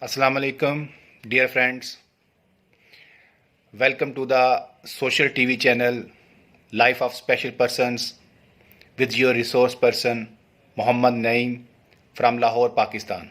Assalamu alaikum, dear friends. Welcome to the social TV channel Life of Special Persons with your resource person Muhammad Naeem from Lahore, Pakistan.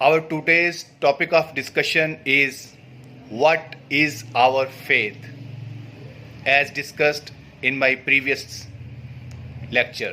our today's topic of discussion is what is our faith, as discussed in my previous lecture.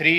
3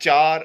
4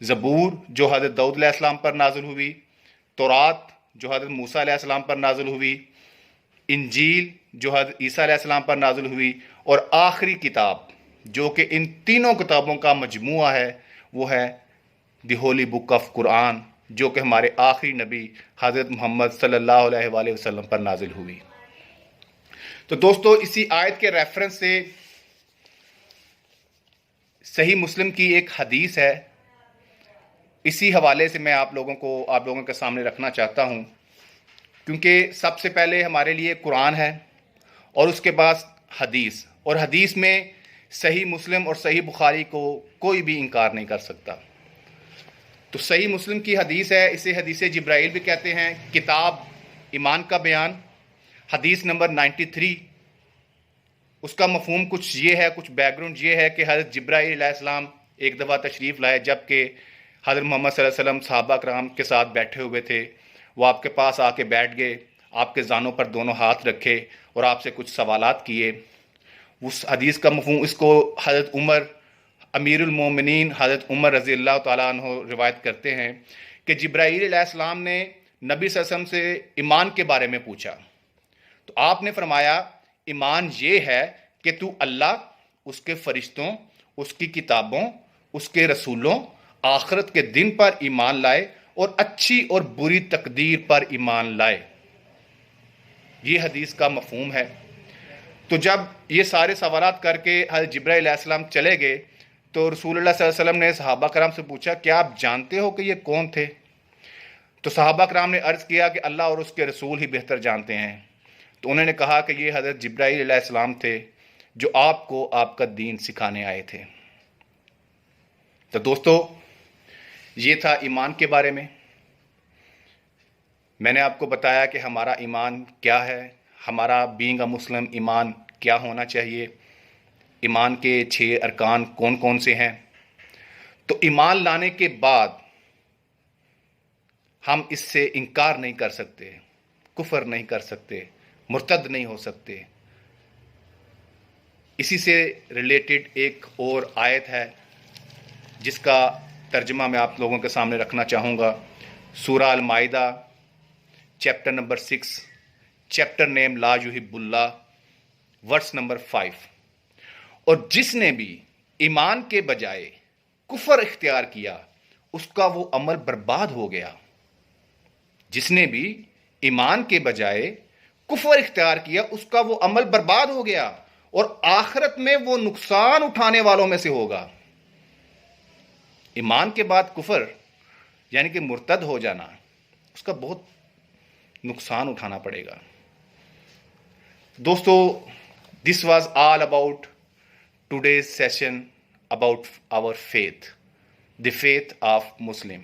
زبور جو حضرت داؤد علیہ السلام پر نازل ہوئی، تورات جو حضرت موسیٰ علیہ السلام پر نازل ہوئی، انجیل جو حضرت عیسیٰ علیہ السلام پر نازل ہوئی، اور آخری کتاب جو کہ ان تینوں کتابوں کا مجموعہ ہے وہ ہے دی ہولی بک آف قرآن، جو کہ ہمارے آخری نبی حضرت محمد صلی اللہ علیہ وآلہ وسلم پر نازل ہوئی۔ تو دوستو اسی آیت کے ریفرنس سے صحیح مسلم کی ایک حدیث ہے، اسی حوالے سے میں آپ لوگوں کے سامنے رکھنا چاہتا ہوں، کیونکہ سب سے پہلے ہمارے لیے قرآن ہے اور اس کے بعد حدیث، اور حدیث میں صحیح مسلم اور صحیح بخاری کو کوئی بھی انکار نہیں کر سکتا۔ تو صحیح مسلم کی حدیث ہے، اسے حدیث جبرائیل بھی کہتے ہیں، کتاب ایمان کا بیان، حدیث نمبر 93۔ اس کا مفہوم کچھ یہ ہے، کچھ بیک گراؤنڈ یہ ہے کہ حضرت جبرائیل علیہ السلام ایک دفعہ تشریف لائے، جب کہ حضرت محمد صلی اللہ علیہ وسلم صحابہ کرام کے ساتھ بیٹھے ہوئے تھے۔ وہ آپ کے پاس آ کے بیٹھ گئے، آپ کے زانوں پر دونوں ہاتھ رکھے اور آپ سے کچھ سوالات کیے۔ اس حدیث کا مفہوم، اس کو حضرت عمر امیر المومنین حضرت عمر رضی اللہ تعالیٰ عنہ روایت کرتے ہیں کہ جبرائیل علیہ السلام نے نبی صلی اللہ علیہ وسلم سے ایمان کے بارے میں پوچھا، تو آپ نے فرمایا ایمان یہ ہے کہ تو اللہ، اس کے فرشتوں، اس کی کتابوں، اس کے رسولوں، آخرت کے دن پر ایمان لائے اور اچھی اور بری تقدیر پر ایمان لائے۔ یہ حدیث کا مفہوم ہے۔ تو جب یہ سارے سوالات کر کے حضرت جبرائیل علیہ السلام چلے گئے تو رسول اللہ صلی اللہ علیہ وسلم نے صحابہ کرام سے پوچھا کیا آپ جانتے ہو کہ یہ کون تھے؟ تو صحابہ کرام نے عرض کیا کہ اللہ اور اس کے رسول ہی بہتر جانتے ہیں۔ تو انہوں نے کہا کہ یہ حضرت جبرائیل علیہ السلام تھے جو آپ کو آپ کا دین سکھانے آئے تھے۔ تو دوستو یہ تھا ایمان کے بارے میں۔ میں نے آپ کو بتایا کہ ہمارا ایمان کیا ہے، ہمارا بینگ اے مسلم ایمان کیا ہونا چاہیے، ایمان کے 6 ارکان کون کون سے ہیں۔ تو ایمان لانے کے بعد ہم اس سے انکار نہیں کر سکتے، کفر نہیں کر سکتے، مرتد نہیں ہو سکتے۔ اسی سے ریلیٹڈ ایک اور آیت ہے جس کا ترجمہ میں آپ لوگوں کے سامنے رکھنا چاہوں گا، سورہ المائدہ چیپٹر نمبر 6، چیپٹر نیم لا یحب اللہ، ورس نمبر 5۔ اور جس نے بھی ایمان کے بجائے کفر اختیار کیا اس کا وہ عمل برباد ہو گیا۔ جس نے بھی ایمان کے بجائے کفر اختیار کیا اس کا وہ عمل برباد ہو گیا اور آخرت میں وہ نقصان اٹھانے والوں میں سے ہوگا۔ ایمان کے بعد کفر یعنی کہ مرتد ہو جانا، اس کا بہت نقصان اٹھانا پڑے گا۔ دوستو this was all about today's session about our faith, the faith of Muslim,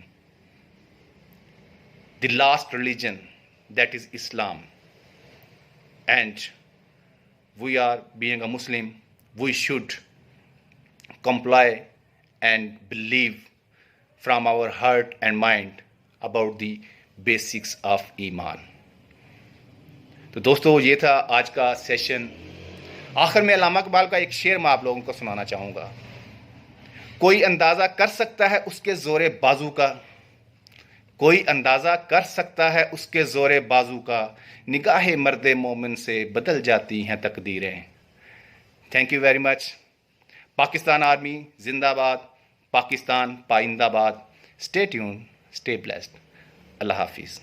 the last religion that is Islam. And we are being a Muslim, we should comply and believe from our heart and mind about the basics of Iman. تو دوستو یہ تھا آج کا session. آخر میں علامہ اقبال کا ایک شعر میں آپ لوگوں کو سنانا چاہوں گا۔ کوئی اندازہ کر سکتا ہے اس کے زور بازو کا، کوئی اندازہ کر سکتا ہے اس کے زور بازو کا، نگاہ مرد مومن سے بدل جاتی ہیں تقدیریں۔ Thank you very much. Pakistan army زندہ باد، پاکستان پائندہ باد۔ Stay tuned, stay blessed. اللہ حافظ۔